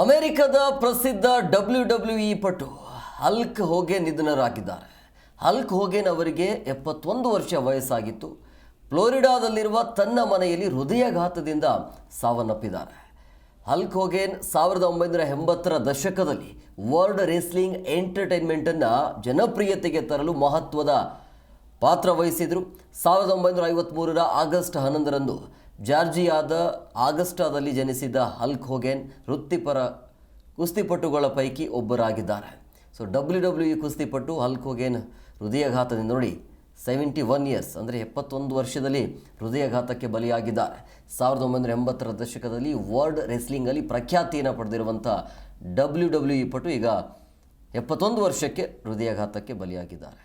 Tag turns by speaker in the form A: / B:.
A: ಅಮೆರಿಕದ ಪ್ರಸಿದ್ಧ WWE ಪಟು ಹಲ್ಕ್ ಹೋಗೆನ್ ನಿಧನರಾಗಿದ್ದಾರೆ. ಹಲ್ಕ್ ಹೋಗೆನ್ ಅವರಿಗೆ 71 ವರ್ಷ ವಯಸ್ಸಾಗಿತ್ತು. ಫ್ಲೋರಿಡಾದಲ್ಲಿರುವ ತನ್ನ ಮನೆಯಲ್ಲಿ ಹೃದಯಾಘಾತದಿಂದ ಸಾವನ್ನಪ್ಪಿದ್ದಾರೆ. ಹಲ್ಕ್ ಹೋಗೆನ್ 1980ರ ದಶಕದಲ್ಲಿ ವರ್ಲ್ಡ್ ರೆಸ್ಲಿಂಗ್ ಎಂಟರ್ಟೈನ್ಮೆಂಟನ್ನು ಜನಪ್ರಿಯತೆಗೆ ತರಲು ಮಹತ್ವದ ಪಾತ್ರ ವಹಿಸಿದರು. 1953ರ ಆಗಸ್ಟ್ 11ರಂದು ಜಾರ್ಜಿಯಾದ ಆಗಸ್ಟಾದಲ್ಲಿ ಜನಿಸಿದ ಹಲ್ಕ್ ಹೋಗೆನ್ ವೃತ್ತಿಪರ ಕುಸ್ತಿಪಟುಗಳ ಪೈಕಿ ಒಬ್ಬರಾಗಿದ್ದಾರೆ. ಸೊ WWE ಕುಸ್ತಿಪಟು ಹಲ್ಕ್ ಹೋಗೆನ್ ಹೃದಯಾಘಾತದಿಂದ ನೋಡಿ 71 ಇಯರ್ಸ್ ಅಂದರೆ 71 ವರ್ಷದಲ್ಲಿ ಹೃದಯಾಘಾತಕ್ಕೆ ಬಲಿಯಾಗಿದ್ದಾರೆ. 1980ರ ದಶಕದಲ್ಲಿ ವರ್ಲ್ಡ್ ರೆಸ್ಲಿಂಗಲ್ಲಿ ಪ್ರಖ್ಯಾತಿಯನ್ನು ಪಡೆದಿರುವಂಥ WWE ಪಟು ಈಗ 71 ವರ್ಷಕ್ಕೆ ಹೃದಯಾಘಾತಕ್ಕೆ ಬಲಿಯಾಗಿದ್ದಾರೆ.